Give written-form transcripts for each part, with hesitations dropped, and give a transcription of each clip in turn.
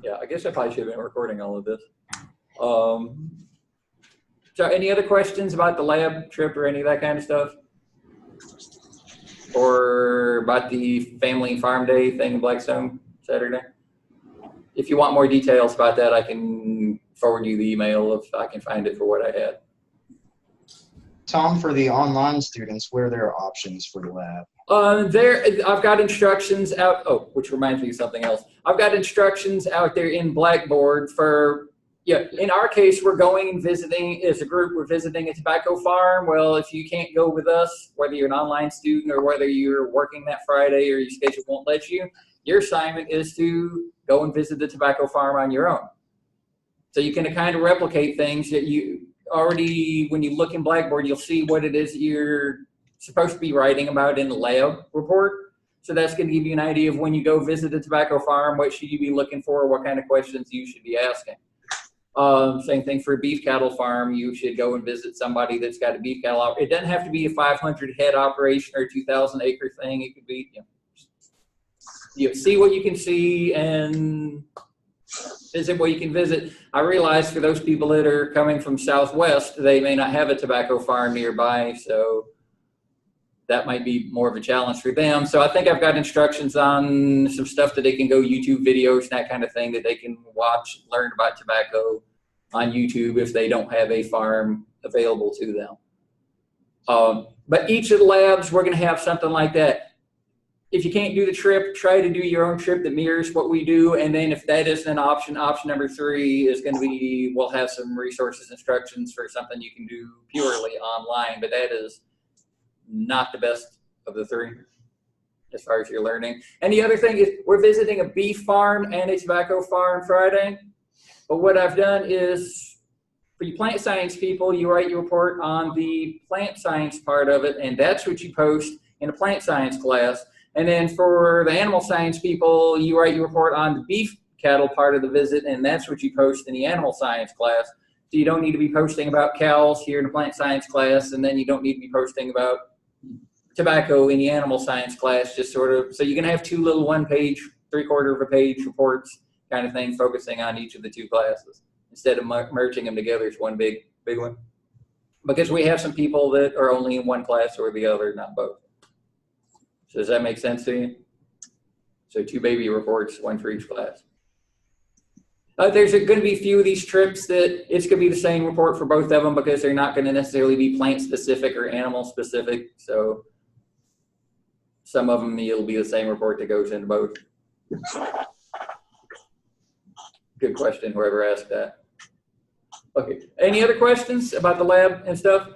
Yeah, I guess I probably should have been recording all of this. So any other questions about the lab trip or any of that kind of stuff? Or about the family and farm day thing in Blackstone Saturday? If you want more details about that, I can forward you the email if I can find it for what I had. Tom, for the online students, what are their options for the lab? I've got instructions out. Oh, which reminds me of something else. I've got instructions out there in Blackboard for, yeah, in our case, we're going and visiting, as a group, we're visiting a tobacco farm. Well, if you can't go with us, whether you're an online student or whether you're working that Friday or your schedule won't let you, your assignment is to go and visit the tobacco farm on your own. So you can kind of replicate things that you already, when you look in Blackboard, you'll see what it is that you're supposed to be writing about in the lab report. So that's going to give you an idea of when you go visit a tobacco farm, what should you be looking for, what kind of questions you should be asking. Same thing for a beef cattle farm. You should go and visit somebody that's got a beef cattle. It doesn't have to be a 500 head operation or a 2,000 acre thing. It could be, you know, see what you can see and visit what you can visit. I realize for those people that are coming from Southwest, they may not have a tobacco farm nearby, so that might be more of a challenge for them. So I think I've got instructions on some stuff that they can go YouTube videos and that kind of thing that they can watch, learn about tobacco on YouTube if they don't have a farm available to them. But each of the labs, we're going to have something like that. If you can't do the trip, try to do your own trip that mirrors what we do. And then if that isn't an option, option number 3 is going to be, we'll have some resources, instructions for something you can do purely online. But that is not the best of the 3 as far as your learning. And the other thing is we're visiting a beef farm and a tobacco farm Friday. But what I've done is for you plant science people, you write your report on the plant science part of it, and that's what you post in a plant science class. And then for the animal science people, you write your report on the beef cattle part of the visit, and that's what you post in the animal science class. So you don't need to be posting about cows here in the plant science class, and then you don't need to be posting about tobacco in the animal science class, just sort of, so you can have 2 little 1-page, 3/4 of a page reports kind of thing, focusing on each of the 2 classes instead of merging them together as one big one. Because we have some people that are only in one class or the other, not both. So does that make sense to you? So 2 baby reports, 1 for each class. There's going to be a few of these trips that it's going to be the same report for both of them because they're not going to necessarily be plant specific or animal specific. So some of them, it'll be the same report that goes into both. Good question, whoever asked that. Okay, any other questions about the lab and stuff?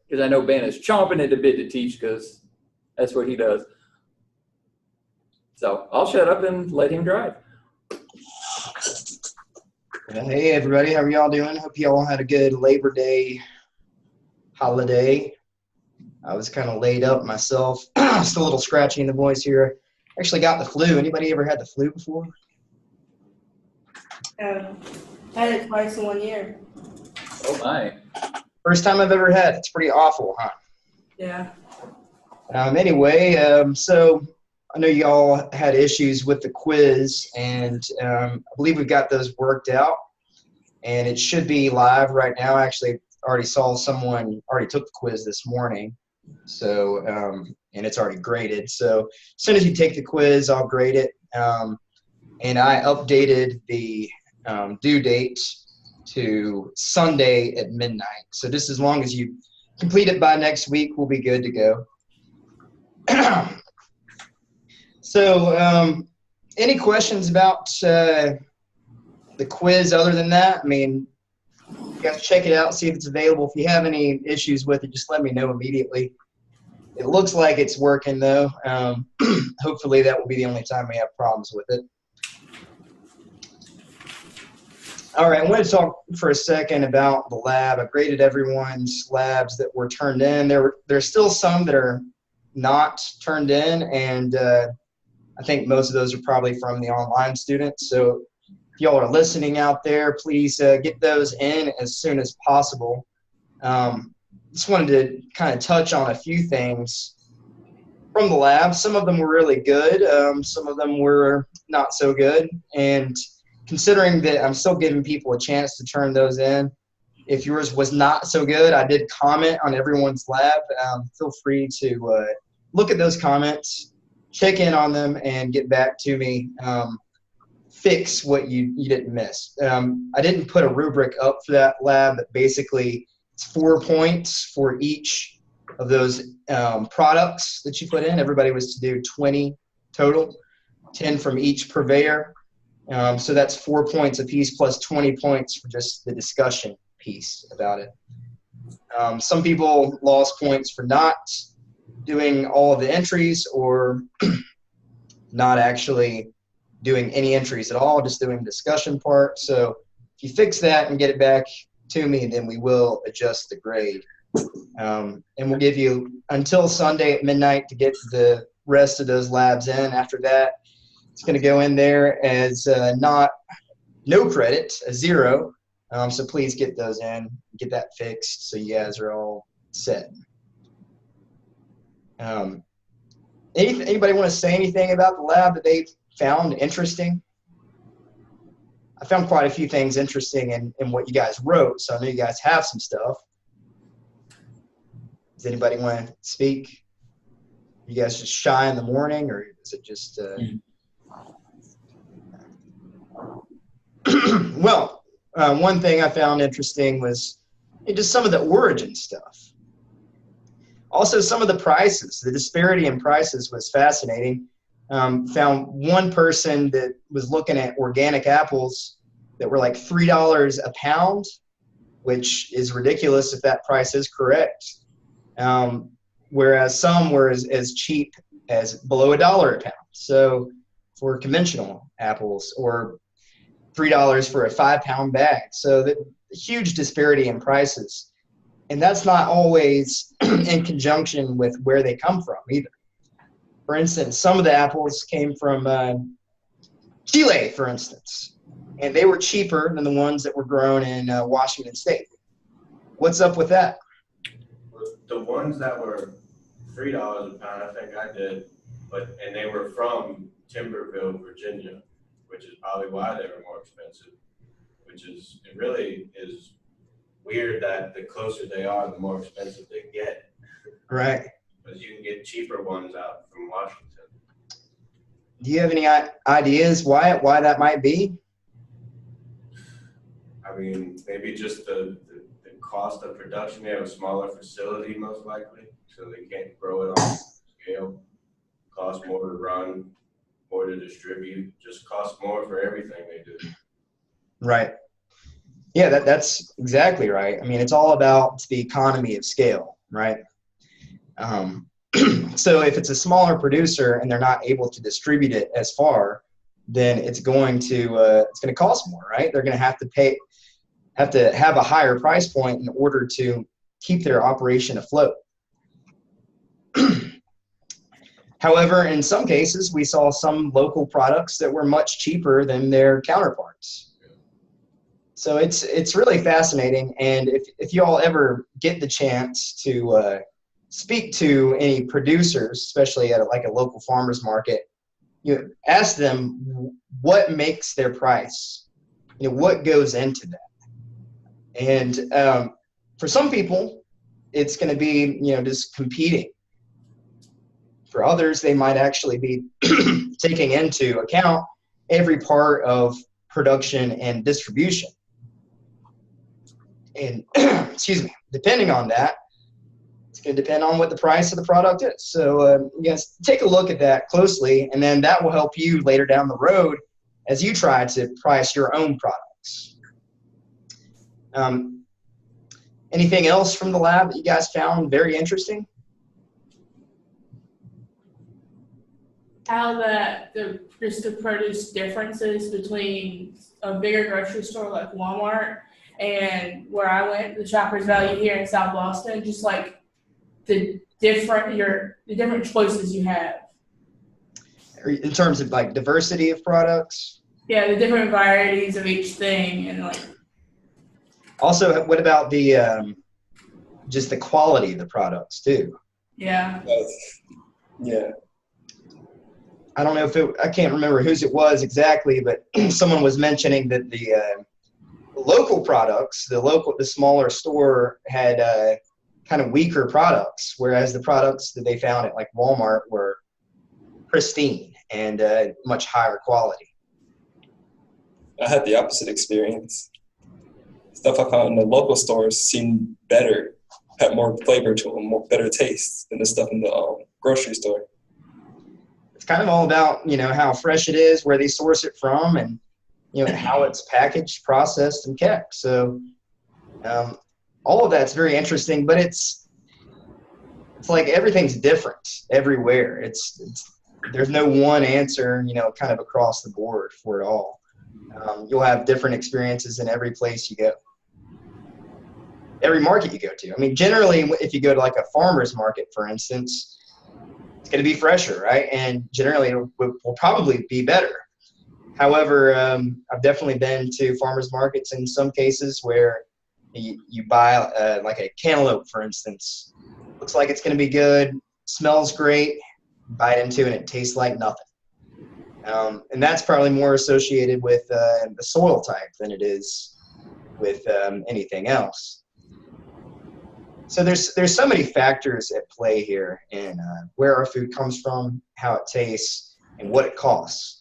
Because I know Ben is chomping at the bit to teach because that's what he does. So I'll shut up and let him drive. Hey everybody, how are y'all doing? Hope y'all had a good Labor Day holiday. I was kind of laid up myself. Still a little scratchy in the voice here. Actually got the flu. Anybody ever had the flu before? I had it twice in 1 year. Oh my. First time I've ever had it. It's pretty awful, huh? Yeah. Anyway, so I know y'all had issues with the quiz, and I believe we've got those worked out, and it should be live right now. Actually, already saw someone already took the quiz this morning, so and it's already graded. So as soon as you take the quiz, I'll grade it, and I updated the due date to Sunday at midnight. So just as long as you complete it by next week, we'll be good to go. So any questions about the quiz other than that? I mean, you guys check it out, see if it's available. If you have any issues with it, just let me know immediately. It looks like it's working though. Hopefully that will be the only time we have problems with it. All right, I want to talk for a second about the lab. I've graded everyone's labs that were turned in. There's still some that are not turned in, and I think most of those are probably from the online students. So if y'all are listening out there, please get those in as soon as possible. Just wanted to kind of touch on a few things. from the lab. Some of them were really good. Some of them were not so good. And considering that I'm still giving people a chance to turn those in, if yours was not so good, I did comment on everyone's lab. Feel free to look at those comments, check in on them, and get back to me. Fix what you didn't miss. I didn't put a rubric up for that lab, but basically it's 4 points for each of those products that you put in. Everybody was to do 20 total, 10 from each purveyor. So that's 4 points apiece plus 20 points for just the discussion piece about it. Some people lost points for not doing all of the entries or not actually doing any entries at all, just doing the discussion part. So if you fix that and get it back to me, then we will adjust the grade. And we'll give you until Sunday at midnight to get the rest of those labs in. After that, it's going to go in there as no credit, a 0. So please get those in, get that fixed so you guys are all set. Anybody want to say anything about the lab that they found interesting? I found quite a few things interesting in what you guys wrote, so I know you guys have some stuff. Does anybody want to speak? You guys just shy in the morning, or is it just well, one thing I found interesting was just some of the origin stuff. Also, some of the prices, the disparity in prices was fascinating. Found one person that was looking at organic apples that were like $3 a pound, which is ridiculous if that price is correct. Whereas some were as cheap as below $1 a pound. So for conventional apples, or $3 for a 5-pound bag. So the huge disparity in prices. And that's not always in conjunction with where they come from either. For instance, some of the apples came from Chile, for instance, and they were cheaper than the ones that were grown in Washington State. What's up with that? The ones that were $3 a pound, I think I did, and they were from Timberville, Virginia, which is probably why they were more expensive. It really is weird that the closer they are, the more expensive they get. Right. Because you can get cheaper ones out from Washington. Do you have any ideas why that might be? I mean, maybe just the cost of production. They have a smaller facility, most likely, so they can't grow it on scale. Cost more to run, more to distribute, just costs more for everything they do. Right. Yeah, that's exactly right. I mean, it's all about the economy of scale, right? So if it's a smaller producer and they're not able to distribute it as far, then it's going to cost more, right? They're going to have to have a higher price point in order to keep their operation afloat. However, in some cases, we saw some local products that were much cheaper than their counterparts. So it's really fascinating. And if you all ever get the chance to speak to any producers, especially at a local farmer's market, you ask them what makes their price, what goes into that. And for some people, it's going to be, just competing. For others, they might actually be taking into account every part of production and distribution. And excuse me, depending on that, it's going to depend on what the price of the product is. So you guys take a look at that closely, and then that will help you later down the road as you try to price your own products. Anything else from the lab that you guys found very interesting? How just the produce differences between a bigger grocery store like Walmart and where I went, the Shoppers Value here in South Boston, just like the different choices you have. In terms of like diversity of products? Yeah, the different varieties of each thing, and like. Also, what about the just the quality of the products too? Yeah. Yeah. I don't know if I can't remember whose it was exactly, but someone was mentioning that the local products, the smaller store had kind of weaker products, whereas the products that they found at like Walmart were pristine and much higher quality. I had the opposite experience. Stuff I found in the local stores seemed better, had more flavor to them, more better taste than the stuff in the grocery store. It's kind of all about, how fresh it is, where they source it from, and, how it's packaged, processed, and kept. So all of that's very interesting, but it's like everything's different everywhere. There's no one answer, kind of across the board for it all. You'll have different experiences in every place you go, every market you go to. I mean, generally, if you go to like a farmer's market, for instance, it's going to be fresher, right? And generally, it will probably be better. However, I've definitely been to farmers markets in some cases where you buy like a cantaloupe, for instance. Looks like it's going to be good, smells great, bite into it, and it tastes like nothing. And that's probably more associated with the soil type than it is with anything else. So there's so many factors at play here in where our food comes from, how it tastes, and what it costs.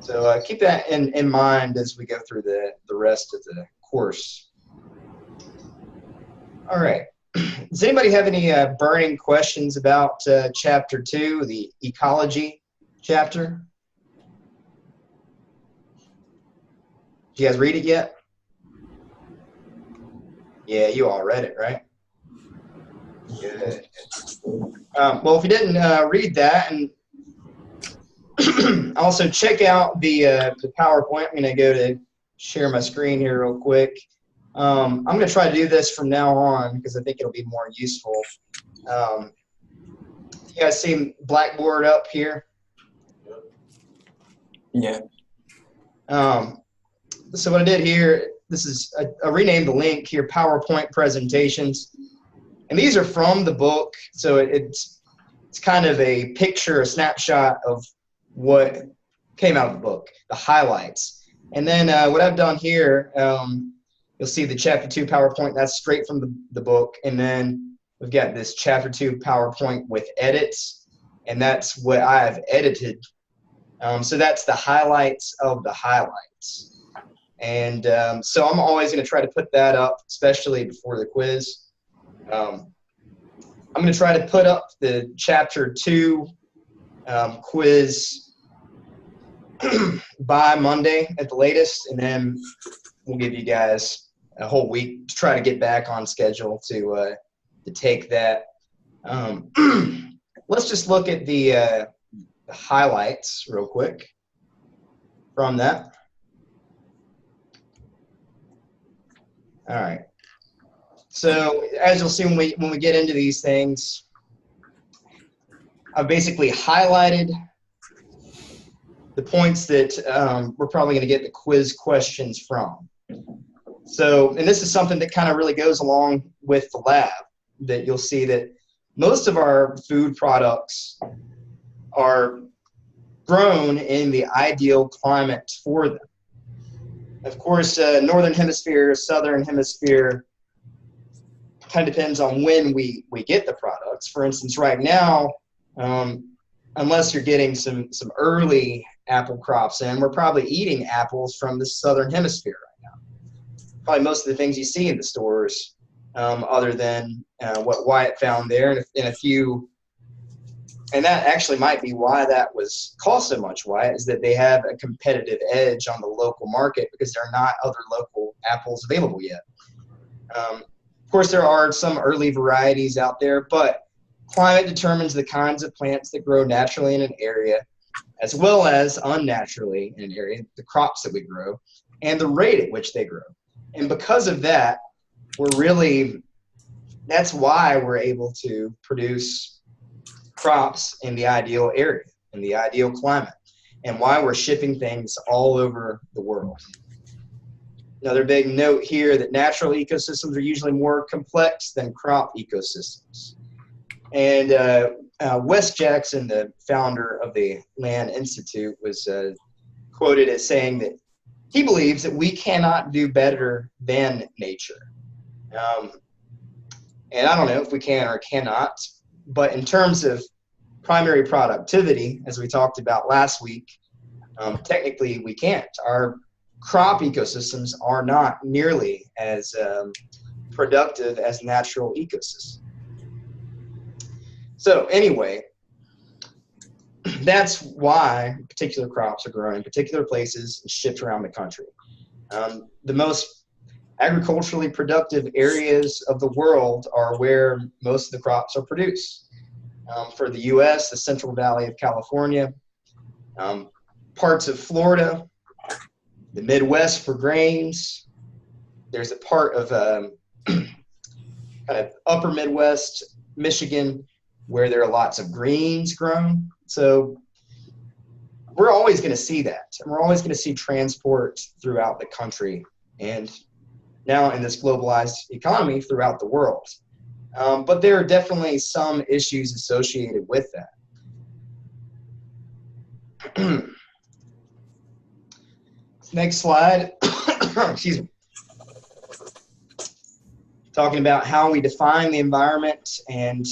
So keep that in mind as we go through the rest of the course. All right. Does anybody have any burning questions about Chapter 2, the ecology chapter? Did you guys read it yet? Yeah, you all read it, right? Good. Well, if you didn't read that, and also check out the PowerPoint. I'm going to go to share my screen here real quick. I'm going to try to do this from now on because I think it'll be more useful. You guys see Blackboard up here? Yeah. So what I did here, I renamed the link here, PowerPoint presentations. And these are from the book, so it's kind of a picture, a snapshot of what came out of the book, the highlights. And then what I've done here, you'll see the Chapter 2 PowerPoint, that's straight from the book. And then we've got this Chapter 2 PowerPoint with edits, and that's what I've edited. So that's the highlights of the highlights. And so I'm always going to try to put that up, especially before the quiz. I'm going to try to put up the Chapter 2 quiz by Monday at the latest, and then we'll give you guys a whole week to try to get back on schedule to take that. Let's just look at the highlights real quick from that. All right. So as you'll see when we get into these things, I've basically highlighted the points that we're probably going to get the quiz questions from. So, and this is something that kind of really goes along with the lab, that you'll see that most of our food products are grown in the ideal climate for them. Of course, northern hemisphere, southern hemisphere, kind of depends on when we get the products. For instance, right now, unless you're getting some early apple crops in, we're probably eating apples from the southern hemisphere right now. Probably most of the things you see in the stores, other than what Wyatt found there, and a few. And that actually might be why that was cost so much, Wyatt, is that they have a competitive edge on the local market because there are not other local apples available yet. Of course, there are some early varieties out there, but climate determines the kinds of plants that grow naturally in an area, as well as unnaturally in an area, the crops that we grow, and the rate at which they grow. And because of that, that's why we're able to produce crops in the ideal area, in the ideal climate, and why we're shipping things all over the world. Another big note here that natural ecosystems are usually more complex than crop ecosystems. And Wes Jackson, the founder of the Land Institute, was quoted as saying that he believes that we cannot do better than nature. And I don't know if we can or cannot, but in terms of primary productivity, as we talked about last week, technically we can't. Our crop ecosystems are not nearly as productive as natural ecosystems. So anyway, that's why particular crops are grown in particular places and shipped around the country. The most agriculturally productive areas of the world are where most of the crops are produced. For the U.S., the Central Valley of California, parts of Florida, the Midwest for grains. There's a part of kind of upper Midwest, Michigan, where there are lots of greens grown. So we're always going to see that. And we're always going to see transport throughout the country, and now in this globalized economy throughout the world. But there are definitely some issues associated with that. Next slide. Excuse me. Talking about how we define the environment and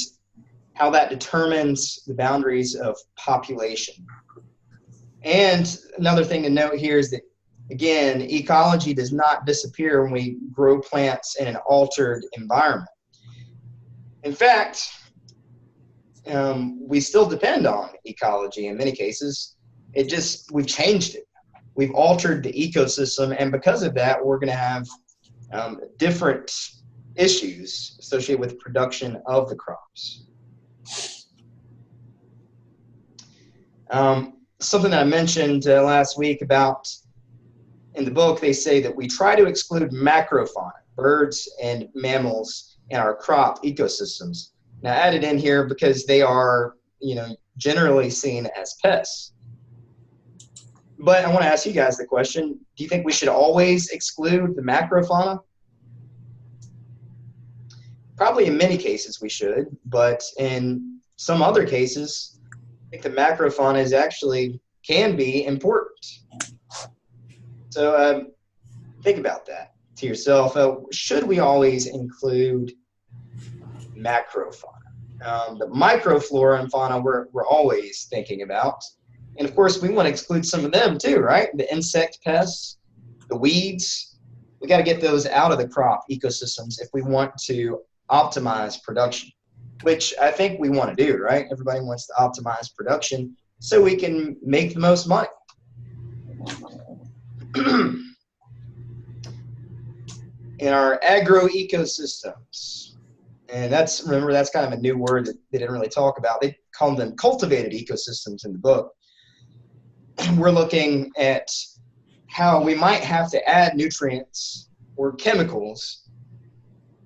how that determines the boundaries of population. And another thing to note here is that, again, ecology does not disappear when we grow plants in an altered environment. In fact, we still depend on ecology in many cases. We've changed it. We've altered the ecosystem, and because of that, we're going to have different issues associated with the production of the crops. Something that I mentioned last week about, in the book, they say that we try to exclude macrofauna, birds and mammals, in our crop ecosystems. Now, I added in here because they are, generally seen as pests. But I want to ask you guys the question, do you think we should always exclude the macrofauna? Probably in many cases we should, but in some other cases, I think the macrofauna can be important. So think about that to yourself. Should we always include macrofauna? The microflora and fauna we're always thinking about. And of course, we want to exclude some of them too, right? The insect pests, the weeds. We got to get those out of the crop ecosystems if we want to optimize production, which I think we want to do, right? Everybody wants to optimize production so we can make the most money. In our agroecosystems, and remember, that's kind of a new word that they didn't really talk about. They call them cultivated ecosystems in the book. We're looking at how we might have to add nutrients or chemicals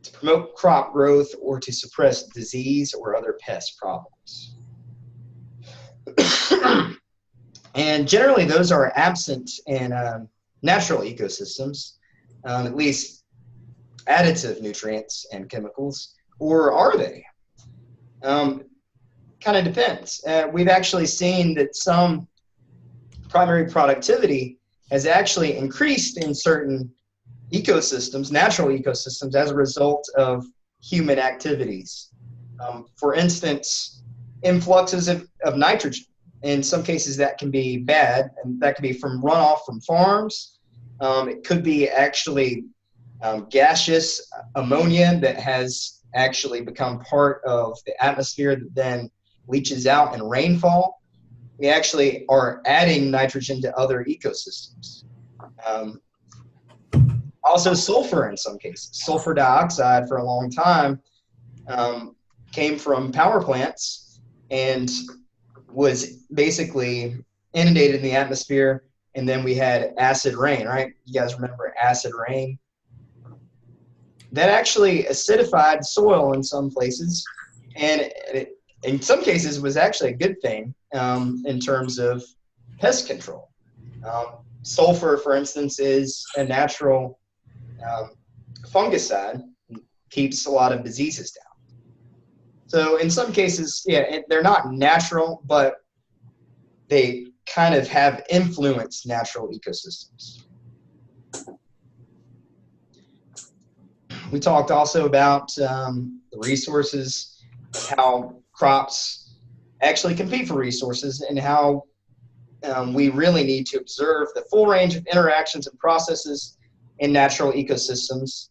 to promote crop growth or to suppress disease or other pest problems. And generally, those are absent in natural ecosystems, at least additive nutrients and chemicals, or are they? Kind of depends. We've actually seen that some primary productivity has actually increased in certain ecosystems, natural ecosystems, as a result of human activities. For instance, influxes of nitrogen. In some cases that can be bad, and that could be from runoff from farms. It could be actually gaseous ammonia that has actually become part of the atmosphere that then leaches out in rainfall. We actually are adding nitrogen to other ecosystems. Also sulfur in some cases. Sulfur dioxide for a long time came from power plants and was basically inundated in the atmosphere, and then we had acid rain, right? You guys remember acid rain? That actually acidified soil in some places, and in some cases was actually a good thing in terms of pest control. Sulfur, for instance, is a natural fungicide, keeps a lot of diseases down. So in some cases, they're not natural, but they kind of have influenced natural ecosystems. We talked also about the resources, how crops actually compete for resources, and how we really need to observe the full range of interactions and processes in natural ecosystems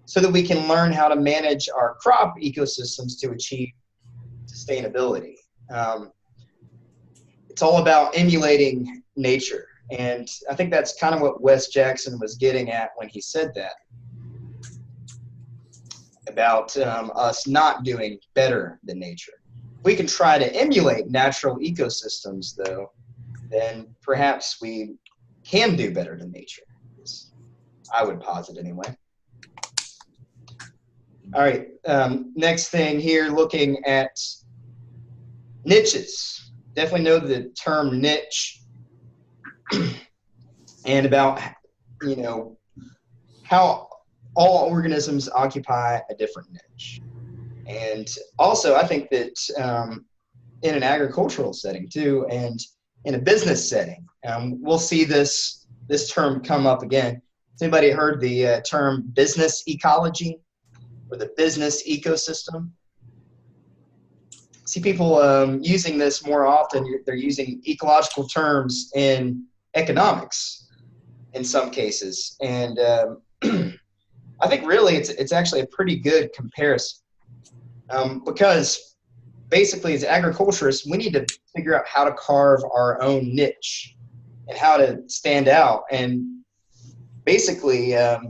so that we can learn how to manage our crop ecosystems to achieve sustainability. It's all about emulating nature, and I think that's kind of what Wes Jackson was getting at when he said that, about us not doing better than nature. If we can try to emulate natural ecosystems, though, then perhaps we can do better than nature. I would posit anyway. All right, next thing here, looking at niches. Definitely know the term niche and about, how all organisms occupy a different niche. And also, I think that in an agricultural setting too, and in a business setting, we'll see this term come up again. Has anybody heard the term business ecology or the business ecosystem? See people using this more often. They're using ecological terms in economics in some cases, and I think really it's actually a pretty good comparison, because basically as agriculturists we need to figure out how to carve our own niche and how to stand out. And basically I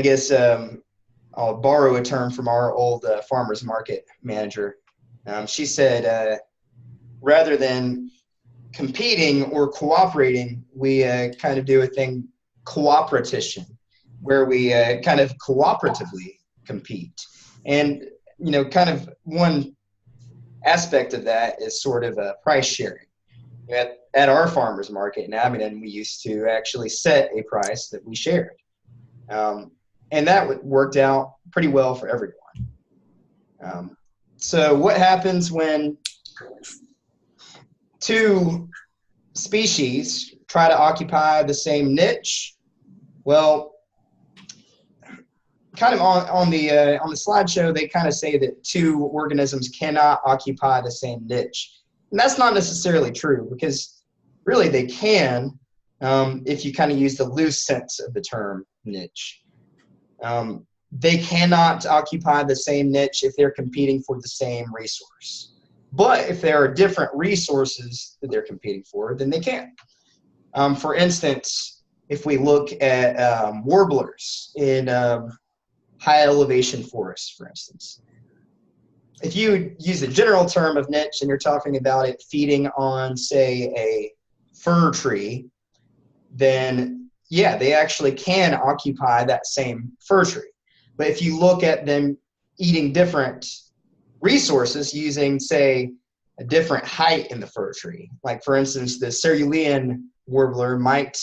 guess I'll borrow a term from our old farmers market manager. She said rather than competing or cooperating, we kind of do a thing, cooperation, where we kind of cooperatively compete. And kind of one aspect of that is sort of price sharing. At our farmers market in Abingdon, we used to actually set a price that we shared, and that worked out pretty well for everyone. So what happens when two species try to occupy the same niche? Well, kind of on the slideshow, they kind of say that two organisms cannot occupy the same niche. And that's not necessarily true, because really they can, if you kind of use the loose sense of the term niche. They cannot occupy the same niche if they're competing for the same resource. But if there are different resources that they're competing for, then they can. For instance, if we look at warblers in high elevation forests, for instance, if you use the general term of niche and you're talking about it feeding on, say, a fir tree, then yeah, they actually can occupy that same fir tree. But if you look at them eating different resources using, say, a different height in the fir tree, like for instance, the cerulean warbler might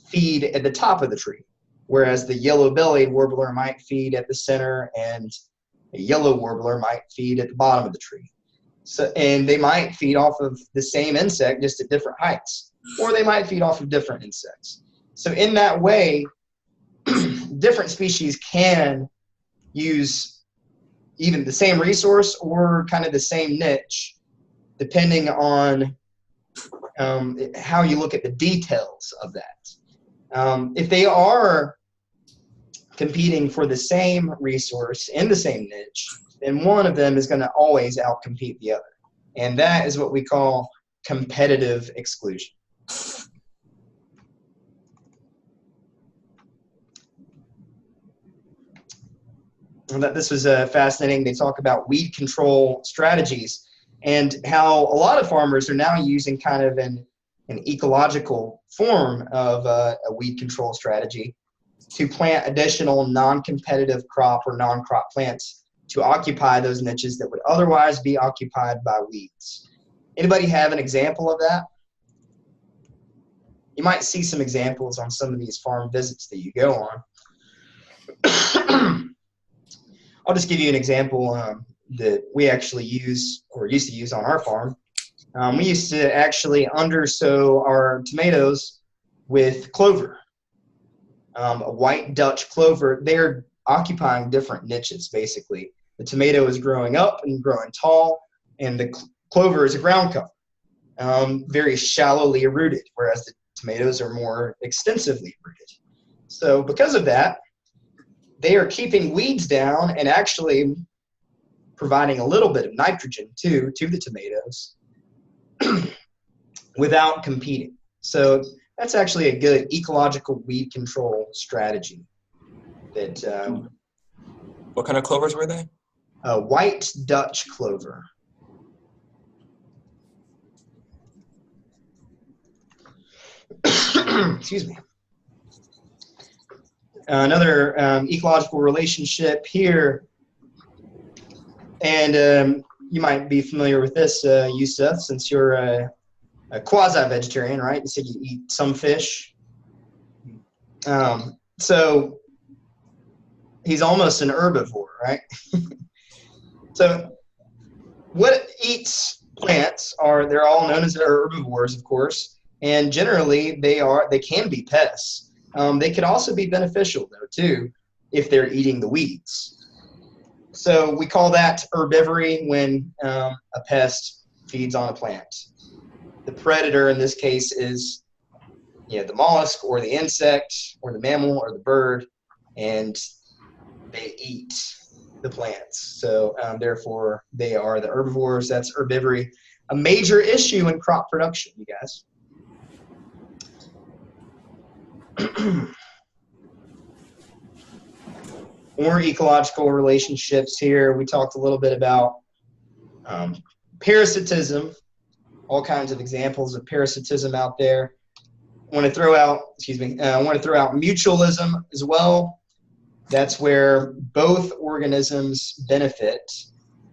feed at the top of the tree, whereas the yellow-bellied warbler might feed at the center, and a yellow warbler might feed at the bottom of the tree. So, and they might feed off of the same insect, just at different heights, or they might feed off of different insects. So in that way, different species can use even the same resource or kind of the same niche, depending on how you look at the details of that. If they are competing for the same resource in the same niche, then one of them is going to always outcompete the other. And that is what we call competitive exclusion. And that this was fascinating. They talk about weed control strategies and how a lot of farmers are now using kind of an ecological form of a weed control strategy to plant additional non-competitive crop or non-crop plants to occupy those niches that would otherwise be occupied by weeds. Anybody have an example of that? You might see some examples on some of these farm visits that you go on. I'll just give you an example that we actually use or used to use on our farm. We used to actually undersow our tomatoes with clover, a white Dutch clover. They're occupying different niches, basically. The tomato is growing up and growing tall, and the clover is a ground cover, very shallowly rooted, whereas the tomatoes are more extensively rooted. So because of that, they are keeping weeds down and actually providing a little bit of nitrogen too to the tomatoes without competing. So that's actually a good ecological weed control strategy. That What kind of clovers were they? white Dutch clover. Excuse me. Another ecological relationship here, and you might be familiar with this, Yusuf, since you're a quasi-vegetarian, right? You said you eat some fish. So he's almost an herbivore, right? So what eats plants they're all known as herbivores, of course, and generally they can be pests. They could also be beneficial, though, too, if they're eating the weeds. So we call that herbivory when a pest feeds on a plant. The predator in this case is the mollusk or the insect or the mammal or the bird, and they eat the plants. So therefore, they are the herbivores. That's herbivory. A major issue in crop production, you guys. More ecological relationships here. We talked a little bit about parasitism, all kinds of examples of parasitism out there. I want to throw out mutualism as well. That's where both organisms benefit.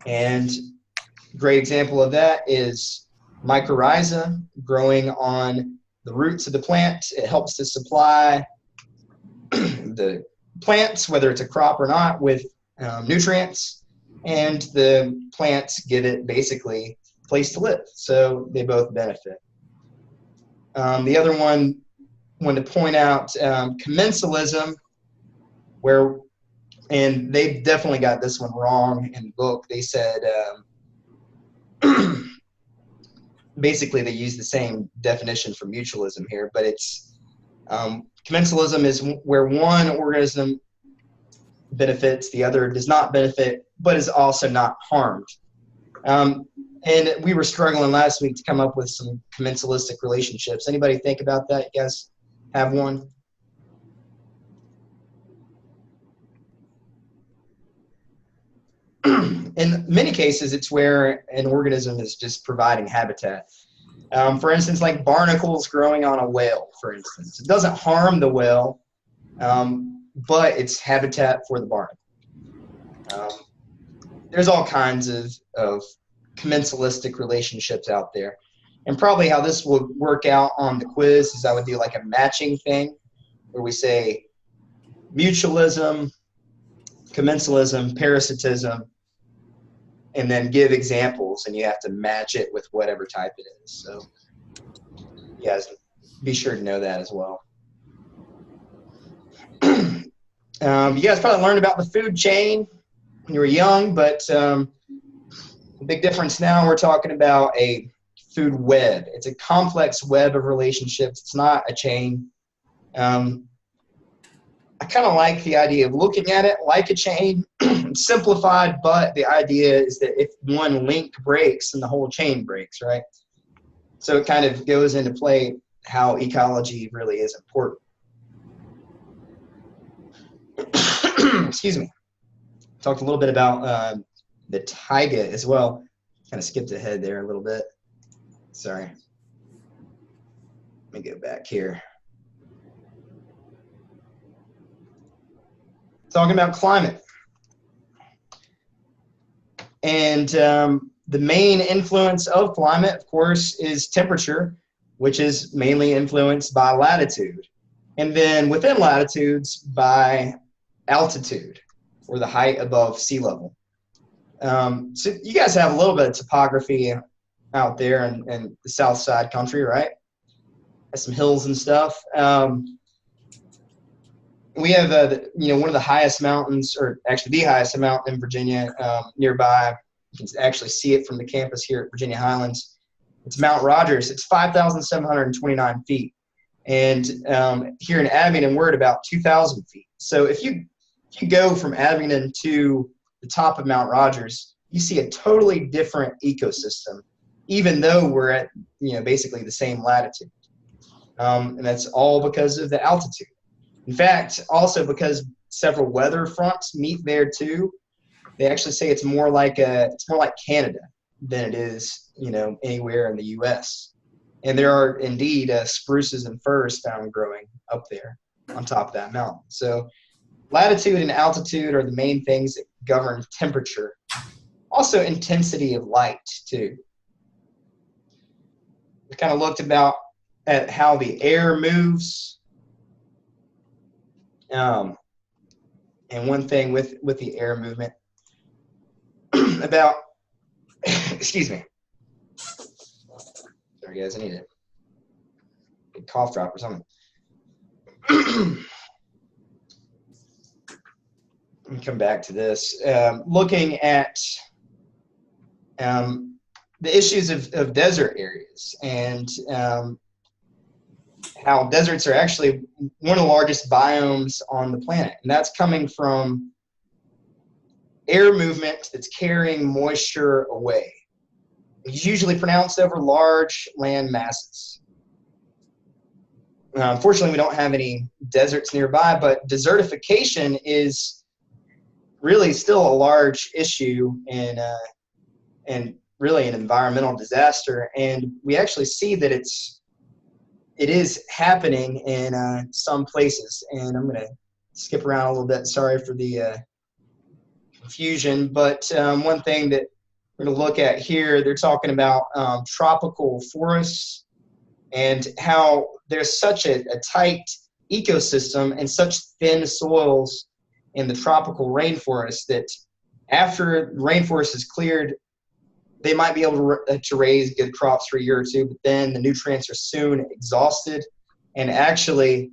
And a great example of that is mycorrhiza growing on the roots of the plant. It helps to supply the plants, whether it's a crop or not, with nutrients, and the plants give it basically a place to live. So they both benefit. The other one I wanted to point out, commensalism, and they definitely got this one wrong in the book. They said basically they use the same definition for mutualism here, but it's commensalism is where one organism benefits, the other does not benefit, but is also not harmed. And we were struggling last week to come up with some commensalistic relationships. Anybody think about that? You guys have one? In many cases, it's where an organism is just providing habitat. For instance, like barnacles growing on a whale, for instance. It doesn't harm the whale, but it's habitat for the barnacle. There's all kinds of commensalistic relationships out there. And probably how this would work out on the quiz is I would do like a matching thing where we say mutualism, commensalism, parasitism, and then give examples, and you have to match it with whatever type it is. So you guys be sure to know that as well. You guys probably learned about the food chain when you were young, but the big difference now, we're talking about a food web. It's a complex web of relationships. It's not a chain. I kind of like the idea of looking at it like a chain. It's simplified, but the idea is that if one link breaks, then the whole chain breaks, right? So it kind of goes into play how ecology really is important. Excuse me. Talked a little bit about the taiga as well. Kind of skipped ahead there a little bit. Sorry. Let me go back here. Talking about climate. And the main influence of climate, of course, is temperature, which is mainly influenced by latitude. And then within latitudes, by altitude. or the height above sea level. So you guys have a little bit of topography out there in the south side country, right? Has some hills and stuff. We have one of the highest mountains, or actually the highest mountain in Virginia nearby. You can actually see it from the campus here at Virginia Highlands. It's Mount Rogers. It's 5,729 feet. And here in Abingdon, we're at about 2,000 feet. So if you go from Abingdon to the top of Mount Rogers, you see a totally different ecosystem, even though we're at basically the same latitude. And that's all because of the altitude. In fact, also because several weather fronts meet there too. They actually say it's more like Canada than it is anywhere in the U.S. And there are indeed spruces and firs found growing up there on top of that mountain. So latitude and altitude are the main things that govern temperature. Also intensity of light too. We kind of looked at how the air moves. And one thing with the air movement about, excuse me. Sorry guys, I need a cough drop or something. Let me come back to this. Looking at the issues of desert areas and how deserts are actually one of the largest biomes on the planet. And that's coming from air movement that's carrying moisture away. It's usually pronounced over large land masses. Unfortunately, we don't have any deserts nearby, but desertification is really still a large issue and really an environmental disaster. And we actually see that it is happening in some places. And I'm going to skip around a little bit. Sorry for the confusion. But one thing that we're going to look at here, they're talking about tropical forests and how there's such a tight ecosystem and such thin soils in the tropical rainforest that after the rainforest is cleared, they might be able to raise good crops for a year or two, but then the nutrients are soon exhausted. And actually,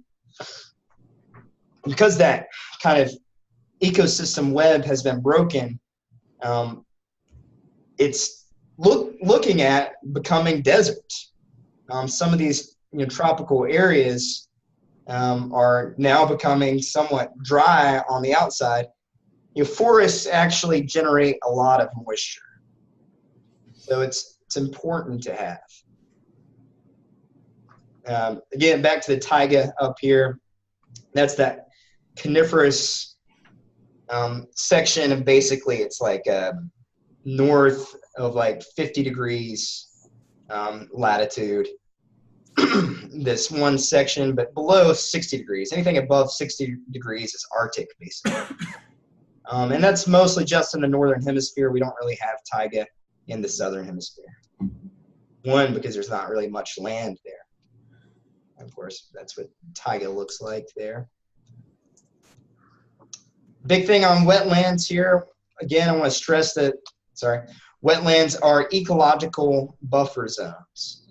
because that kind of ecosystem web has been broken, it's looking at becoming desert. Some of these tropical areas are now becoming somewhat dry on the outside. Forests actually generate a lot of moisture. So it's important to have. Again, back to the taiga up here. That's that coniferous section of basically it's like north of like 50 degrees latitude. This one section, but below 60 degrees. Anything above 60 degrees is Arctic, basically. And that's mostly just in the northern hemisphere. We don't really have taiga in the southern hemisphere. One, because there's not really much land there. Of course, that's what taiga looks like there. Big thing on wetlands here. Again, I want to stress that, wetlands are ecological buffer zones.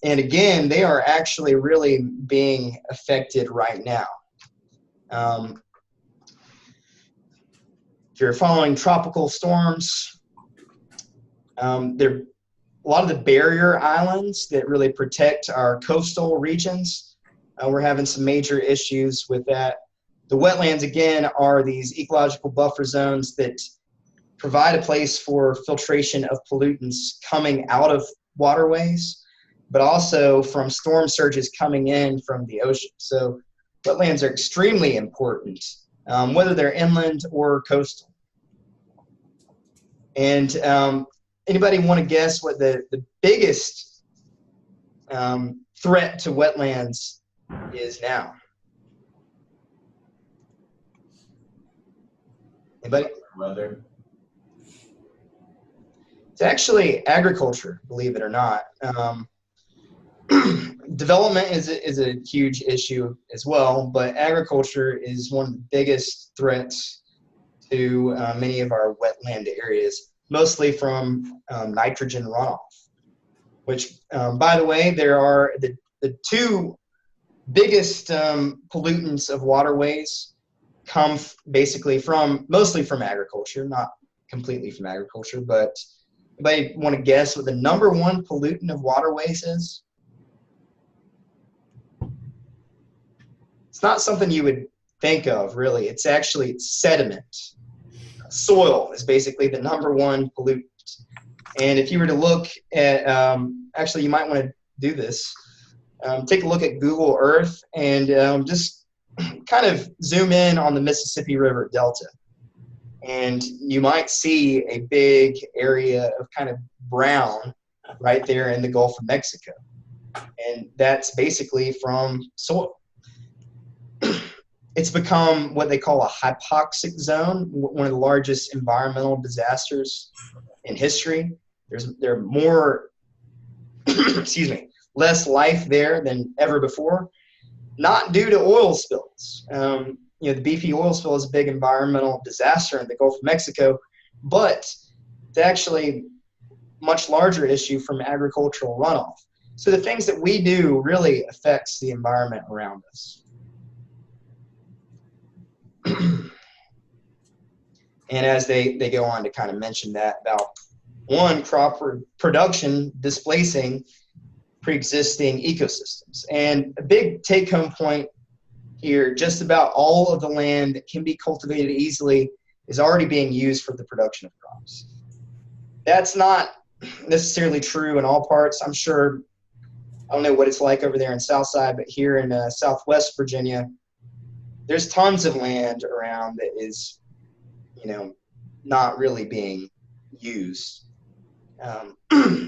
And again, they are actually really being affected right now. If you're following tropical storms, a lot of the barrier islands that really protect our coastal regions, we're having some major issues with that. The wetlands, again, are these ecological buffer zones that provide a place for filtration of pollutants coming out of waterways, but also from storm surges coming in from the ocean. So wetlands are extremely important, whether they're inland or coastal. And anybody want to guess what the biggest threat to wetlands is now? Anybody? Weather. It's actually agriculture, believe it or not. development is a huge issue as well, but agriculture is one of the biggest threats to many of our wetland areas, mostly from nitrogen runoff, which, by the way, there are the two biggest pollutants of waterways come basically mostly from agriculture, not completely from agriculture, but anybody want to guess what the #1 pollutant of waterways is? It's not something you would think of, really. It's actually sediment. Soil is basically the #1 pollutant. And if you were to look at, actually, you might want to do this. Take a look at Google Earth and just kind of zoom in on the Mississippi River Delta. And you might see a big area of kind of brown right there in the Gulf of Mexico. And that's basically from soil. It's become what they call a hypoxic zone, one of the largest environmental disasters in history. There are more, less life there than ever before, not due to oil spills. The BP oil spill is a big environmental disaster in the Gulf of Mexico, but it's actually a much larger issue from agricultural runoff. So the things that we do really affects the environment around us. And as they go on to kind of mention that about one, crop production displacing pre-existing ecosystems. And a big take-home point here, just about all of the land that can be cultivated easily is already being used for the production of crops. That's not necessarily true in all parts. I'm sure, I don't know what it's like over there in Southside, but here in Southwest Virginia, there's tons of land around that is, not really being used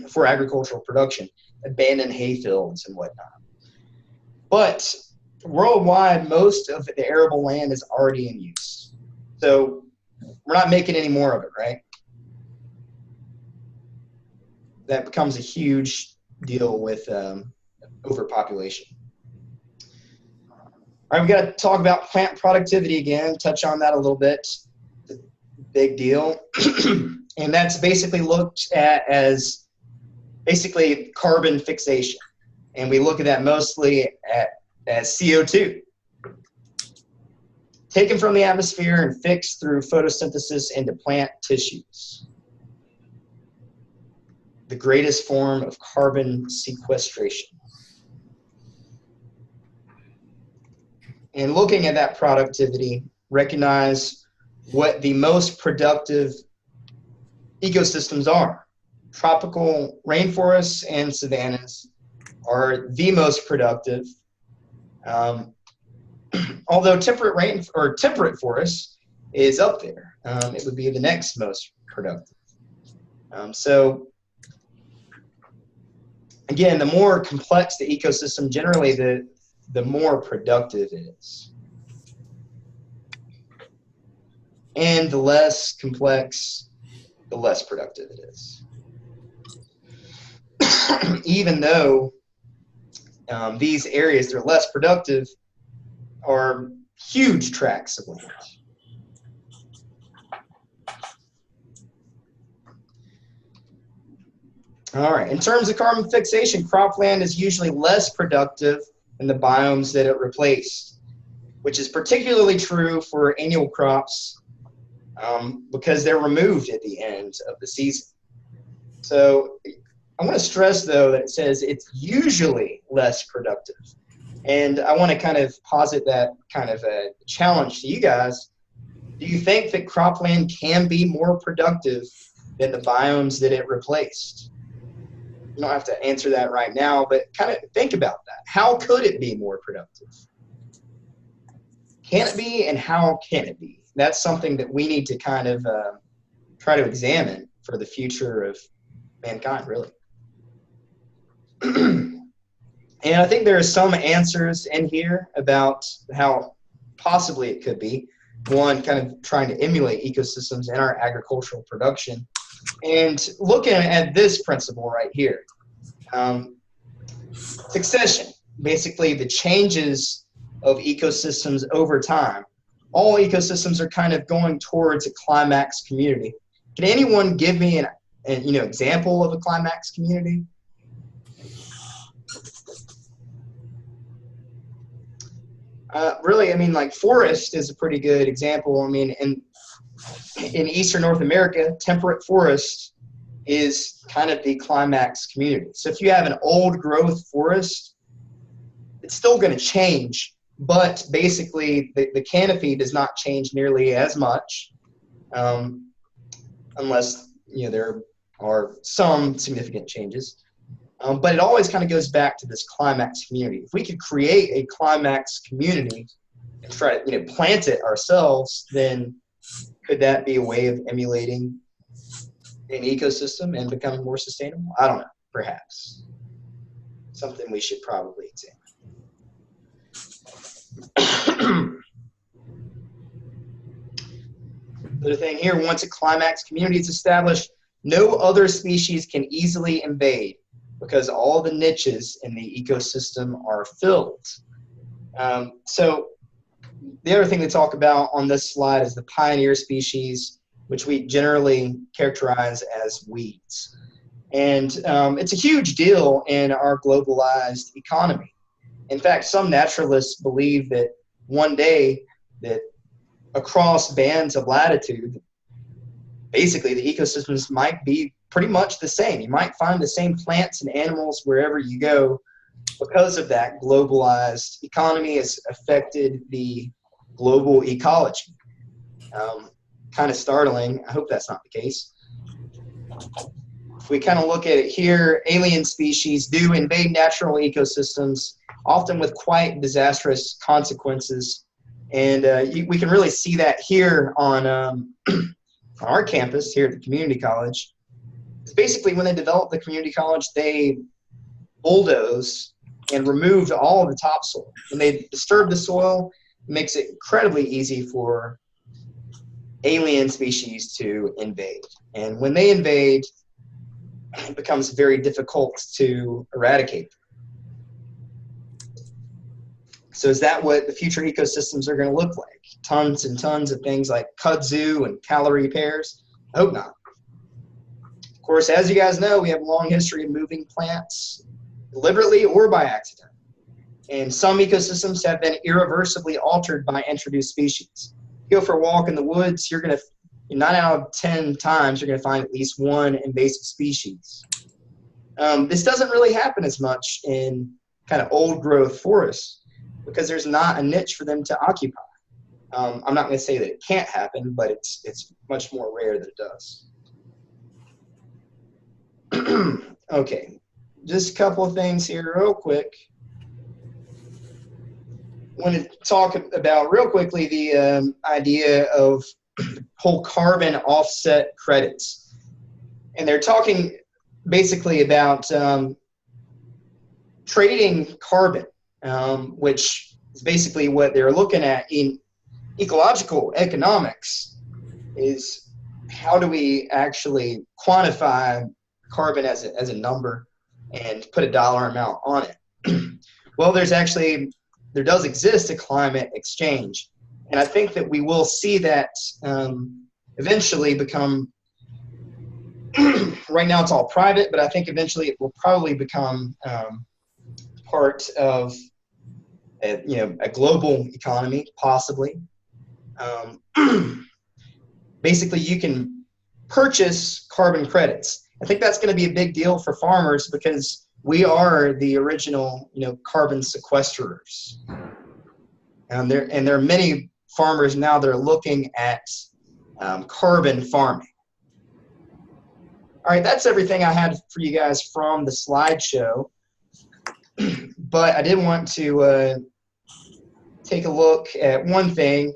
for agricultural production, abandoned hayfields and whatnot. But worldwide, most of the arable land is already in use. So we're not making any more of it, right? That becomes a huge deal with overpopulation. All right, we got to talk about plant productivity again, touch on that a little bit. It's a big deal. And that's basically looked at as basically carbon fixation. And we look at that mostly as CO2. Taken from the atmosphere and fixed through photosynthesis into plant tissues. The greatest form of carbon sequestration. And looking at that productivity, recognize what the most productive ecosystems are. Tropical rainforests and savannas are the most productive. Although temperate forests is up there. It would be the next most productive. So again, the more complex the ecosystem, generally the more productive it is. And the less complex, the less productive it is. Even though these areas that are less productive are huge tracts of land. All right, in terms of carbon fixation, cropland is usually less productive than the biomes that it replaced, which is particularly true for annual crops because they're removed at the end of the season. So I want to stress, though, that it says it's usually less productive. And I want to kind of posit that kind of a challenge to you guys. Do you think that cropland can be more productive than the biomes that it replaced? You don't have to answer that right now, but kind of think about that. How could it be more productive? Can it be, and how can it be? That's something that we need to kind of try to examine for the future of mankind, really. And I think there are some answers in here about how possibly it could be. One, kind of trying to emulate ecosystems in our agricultural production. And looking at this principle right here, succession. basically the changes of ecosystems over time. All ecosystems are kind of going towards a climax community. Can anyone give me an example of a climax community? Really, I mean, like forest is a pretty good example. I mean, in Eastern North America, temperate forest is kind of the climax community. So if you have an old growth forest, it's still going to change, but basically the canopy does not change nearly as much, unless there are some significant changes. But it always kind of goes back to this climax community. If we could create a climax community and try to plant it ourselves, then could that be a way of emulating an ecosystem and becoming more sustainable? I don't know, perhaps. Something we should probably examine. The thing here, once a climax community is established, no other species can easily invade because all the niches in the ecosystem are filled. So the other thing to talk about on this slide is the pioneer species, which we generally characterize as weeds. And it's a huge deal in our globalized economy. In fact, some naturalists believe that one day that across bands of latitude, basically the ecosystems might be pretty much the same. You might find the same plants and animals wherever you go because of that globalized economy has affected the global ecology. Kind of startling. I hope that's not the case. If we kind of look at it here, alien species do invade natural ecosystems, often with quite disastrous consequences. And we can really see that here on our campus here at the community college. It's basically when they developed the community college, they bulldozed and removed all of the topsoil. When they disturb the soil, it makes it incredibly easy for alien species to invade. And when they invade, it becomes very difficult to eradicate them. So is that what the future ecosystems are going to look like? Tons and tons of things like kudzu and calorie pears? I hope not. Of course, as you guys know, we have a long history of moving plants deliberately or by accident. And some ecosystems have been irreversibly altered by introduced species. You go for a walk in the woods, you're going to, 9 out of 10 times, you're going to find at least one invasive species. This doesn't really happen as much in kind of old growth forests because there's not a niche for them to occupy. I'm not going to say that it can't happen, but it's much more rare that it does. Okay, just a couple of things here real quick. I want to talk about real quickly the idea of whole carbon offset credits. And they're talking basically about trading carbon, which is basically what they're looking at in ecological economics is how do we actually quantify carbon as a number and put a dollar amount on it. Well, there does exist a climate exchange. And I think that we will see that eventually become, right now it's all private, but I think eventually it will probably become part of a global economy, possibly. Basically, you can purchase carbon credits. I think that's going to be a big deal for farmers because we are the original, carbon sequesterers. And there are many farmers now that are looking at carbon farming. All right, that's everything I had for you guys from the slideshow. But I did want to take a look at one thing.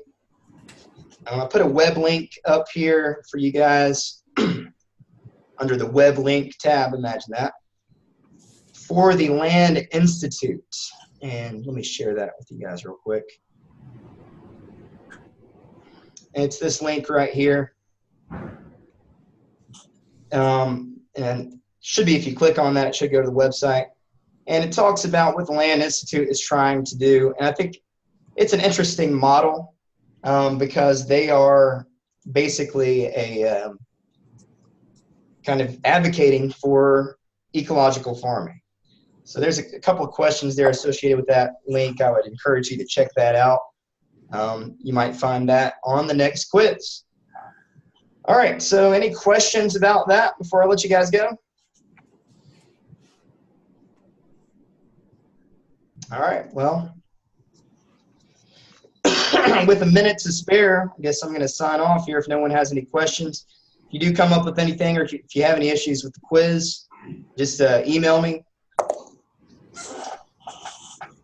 I put a web link up here for you guys under the web link tab, imagine that, for the Land Institute. And let me share that with you guys real quick. And it's this link right here. And should be, if you click on that, it should go to the website. And it talks about what the Land Institute is trying to do. And I think it's an interesting model because they are basically a kind of advocating for ecological farming. So there's a couple of questions there associated with that link. I would encourage you to check that out. You might find that on the next quiz. All right, so any questions about that before I let you guys go? All right, well, with a minute to spare, I guess I'm going to sign off here if no one has any questions. If you do come up with anything or if you have any issues with the quiz, just email me.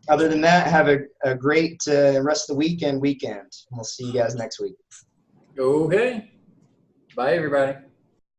Other than that, have a great rest of the weekend. We'll see you guys next week. Okay. Bye, everybody.